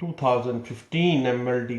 2015 MLD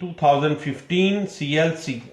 2015 CLC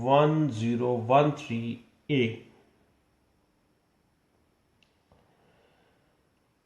1013A।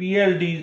PLD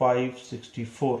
564।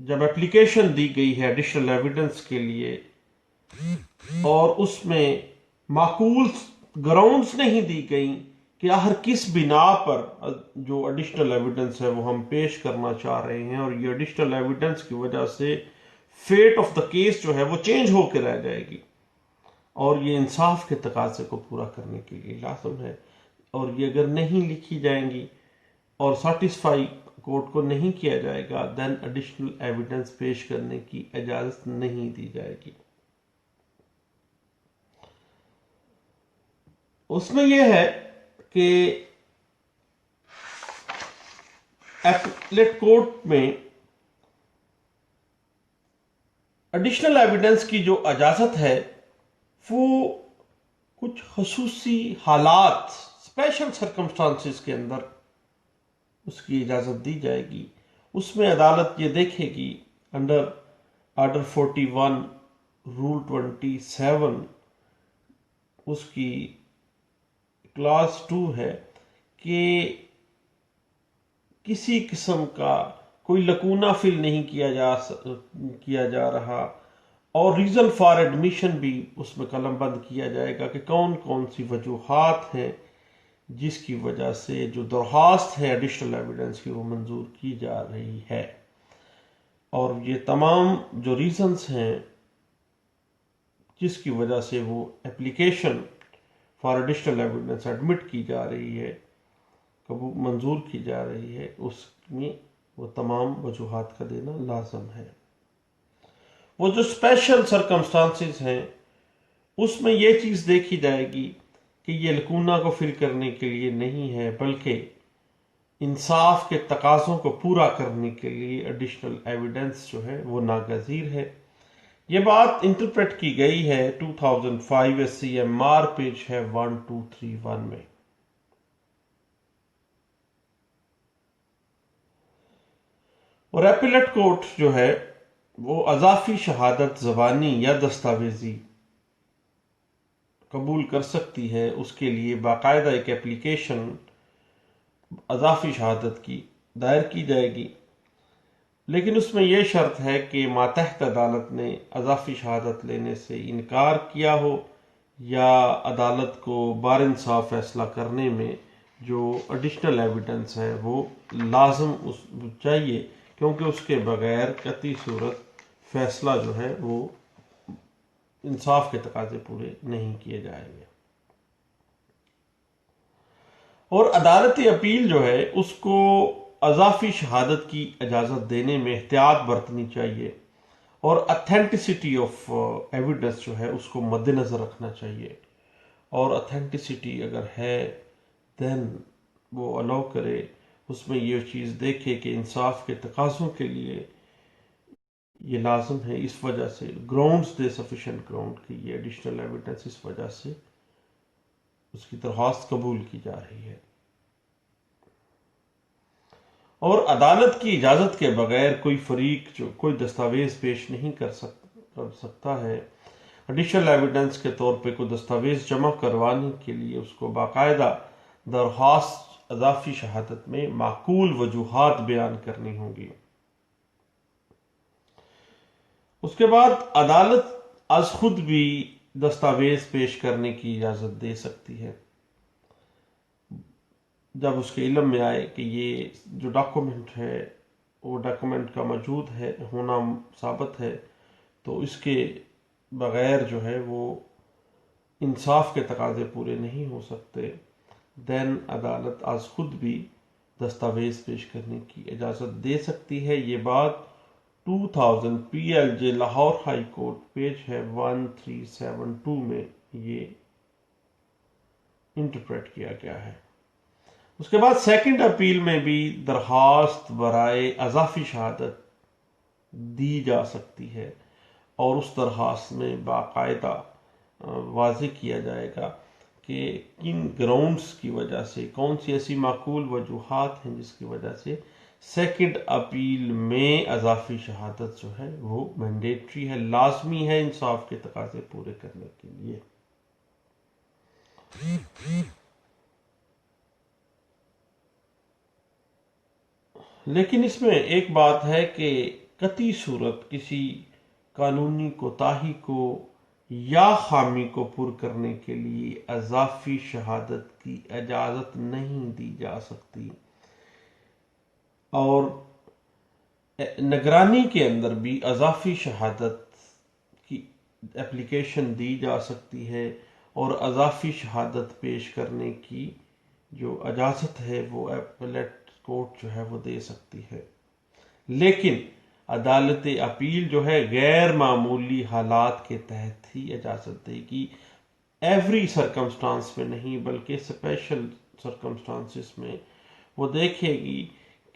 جب application دی گئی ہے ایڈیشنل ایویڈنس کے لیے اور اس میں معقول گراؤنڈز نہیں دی گئی کہ آخر کس بنا پر جو ایڈیشنل ایویڈنس ہے وہ ہم پیش کرنا چاہ رہے ہیں، اور یہ ایڈیشنل ایویڈنس کی وجہ سے فیٹ آف دا کیس جو ہے وہ چینج ہو کے رہ جائے گی، اور یہ انصاف کے تقاضے کو پورا کرنے کے لیے لازم ہے، اور یہ اگر نہیں لکھی جائیں گی اور سیٹسفائی کورٹ کو نہیں کیا جائے گا، دین ایڈیشنل ایویڈنس پیش کرنے کی اجازت نہیں دی جائے گی۔ اس میں یہ ہے کہ ایپلیٹ کورٹ میں ایڈیشنل ایویڈنس کی جو اجازت ہے وہ کچھ خصوصی حالات، اسپیشل سرکمسٹانسز کے اندر اس کی اجازت دی جائے گی۔ اس میں عدالت یہ دیکھے گی انڈر آرڈر 41 رول 27 اس کی کلاس 2 ہے کہ کسی قسم کا کوئی لکونہ فل نہیں کیا جا رہا، اور ریزن فار ایڈمیشن بھی اس میں قلم بند کیا جائے گا کہ کون کون سی وجوہات ہیں جس کی وجہ سے جو درخواست ہے ایڈیشنل ایویڈنس کی وہ منظور کی جا رہی ہے، اور یہ تمام جو ریزنز ہیں جس کی وجہ سے وہ application for additional evidence admit کی جا رہی ہے، منظور کی جا رہی ہے، اس میں وہ تمام وجوہات کا دینا لازم ہے۔ وہ جو اسپیشل سرکمسٹانسز ہیں اس میں یہ چیز دیکھی جائے گی کہ یہ لکونہ کو فل کرنے کے لیے نہیں ہے، بلکہ انصاف کے تقاضوں کو پورا کرنے کے لیے ایڈیشنل ایویڈنس جو ہے وہ ناگزیر ہے۔ یہ بات انٹرپریٹ کی گئی ہے 2005 SCMR پیج ہے 1231 میں۔ اور ایپیلیٹ کورٹ جو ہے وہ اضافی شہادت زبانی یا دستاویزی قبول کر سکتی ہے، اس کے لیے باقاعدہ ایک اپلیکیشن اضافی شہادت کی دائر کی جائے گی، لیکن اس میں یہ شرط ہے کہ ماتحت عدالت نے اضافی شہادت لینے سے انکار کیا ہو، یا عدالت کو بار انصاف فیصلہ کرنے میں جو ایڈیشنل ایویڈنس ہے وہ لازم چاہیے، کیونکہ اس کے بغیر قطعی صورت فیصلہ جو ہے وہ انصاف کے تقاضے پورے نہیں کیے جائیں گے۔ اور عدالتی اپیل جو ہے اس کو اضافی شہادت کی اجازت دینے میں احتیاط برتنی چاہیے، اور اتھینٹسٹی آف ایویڈنس جو ہے اس کو مد نظر رکھنا چاہیے، اور اتھینٹسٹی اگر ہے دین وہ الاؤ کرے، اس میں یہ چیز دیکھے کہ انصاف کے تقاضوں کے لیے یہ لازم ہے، اس وجہ سے گراؤنڈز دے سفیشینٹ گراؤنڈ کہ یہ ایڈیشنل ایویڈنس اس وجہ سے اس کی درخواست قبول کی جا رہی ہے۔ اور عدالت کی اجازت کے بغیر کوئی فریق جو کوئی دستاویز پیش نہیں کر سکتا ہے، ایڈیشنل ایویڈنس کے طور پہ کوئی دستاویز جمع کروانے کے لیے اس کو باقاعدہ درخواست اضافی شہادت میں معقول وجوہات بیان کرنی ہوں گی۔ اس کے بعد عدالت از خود بھی دستاویز پیش کرنے کی اجازت دے سکتی ہے، جب اس کے علم میں آئے کہ یہ جو ڈاکومنٹ ہے وہ ڈاکومنٹ کا موجود ہے ہونا ثابت ہے، تو اس کے بغیر جو ہے وہ انصاف کے تقاضے پورے نہیں ہو سکتے، دین عدالت از خود بھی دستاویز پیش کرنے کی اجازت دے سکتی ہے۔ یہ بات 2000 PLJ Lahore high court page ہے 1372 میں یہ انٹرپریٹ کیا گیا ہے۔ اس کے بعد سیکنڈ اپیل میں بھی درخواست برائے اضافی شہادت دی جا سکتی ہے، اور اس درخواست میں باقاعدہ واضح کیا جائے گا کہ کن گراؤنڈز کی وجہ سے، کون سی ایسی معقول وجوہات ہیں جس کی وجہ سے سیکنڈ اپیل میں اضافی شہادت جو ہے وہ مینڈیٹری ہے، لازمی ہے انصاف کے تقاضے پورے کرنے کے لیے۔ لیکن اس میں ایک بات ہے کہ قطعی صورت کسی قانونی کوتاہی کو یا خامی کو پر کرنے کے لیے اضافی شہادت کی اجازت نہیں دی جا سکتی، اور نگرانی کے اندر بھی اضافی شہادت کی اپلیکیشن دی جا سکتی ہے، اور اضافی شہادت پیش کرنے کی جو اجازت ہے وہ اپیلیٹ کورٹ جو ہے وہ دے سکتی ہے۔ لیکن عدالت اپیل جو ہے غیر معمولی حالات کے تحت ہی اجازت دے گی، ایوری سرکمسٹانس میں نہیں بلکہ اسپیشل سرکمسٹانسز میں وہ دیکھے گی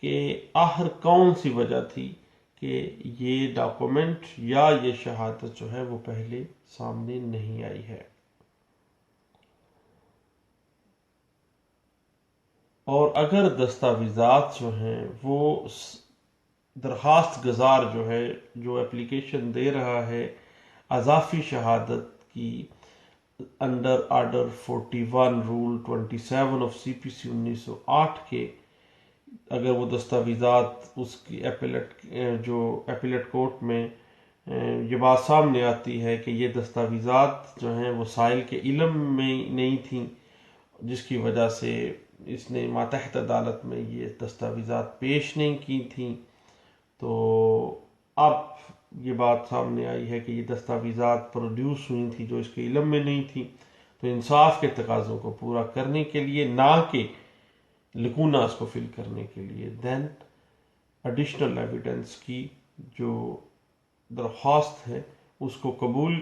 کہ آخر کون سی وجہ تھی کہ یہ ڈاکومنٹ یا یہ شہادت جو ہے وہ پہلے سامنے نہیں آئی ہے۔ اور اگر دستاویزات جو ہیں وہ درخواست گزار جو ہے، جو اپلیکیشن دے رہا ہے اضافی شہادت کی انڈر آرڈر 41 رول 27 آف سی پی سی 1908 کے، اگر وہ دستاویزات اس کی اپیلیٹ کورٹ میں یہ بات سامنے آتی ہے کہ یہ دستاویزات جو ہیں وہ سائل کے علم میں نہیں تھیں، جس کی وجہ سے اس نے ماتحت عدالت میں یہ دستاویزات پیش نہیں کی تھیں، تو اب یہ بات سامنے آئی ہے کہ یہ دستاویزات پروڈیوس ہوئی تھی جو اس کے علم میں نہیں تھی، تو انصاف کے تقاضوں کو پورا کرنے کے لیے، نہ کہ لکوناس کو فل کرنے کے لیے، دین ایڈیشنل ایویڈنس کی جو درخواست ہے اس کو قبول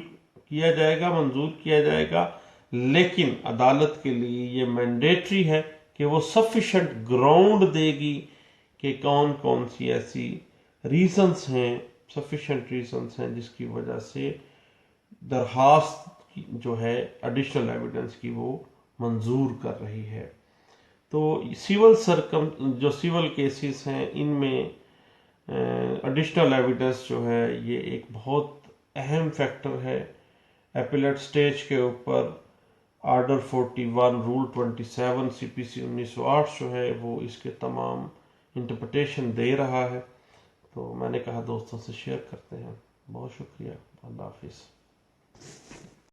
کیا جائے گا، منظور کیا جائے گا، لیکن عدالت کے لیے یہ مینڈیٹری ہے کہ وہ سفیشینٹ گراؤنڈ دے گی کہ کون کون سی ایسی ریزنز ہیں، سفیشینٹ ریزنز ہیں جس کی وجہ سے درخواست جو ہے ایڈیشنل ایویڈنس کی وہ منظور کر رہی ہے۔ تو جو سیول کیسز ہیں ان میں ایڈیشنل ایویڈنس جو ہے یہ ایک بہت اہم فیکٹر ہے۔ اپیلیٹ سٹیج کے اوپر آرڈر 41 رول 27 سی پی سی 1908 جو ہے وہ اس کے تمام انٹرپریٹیشن دے رہا ہے، تو میں نے کہا دوستوں سے شیئر کرتے ہیں۔ بہت شکریہ، اللہ حافظ۔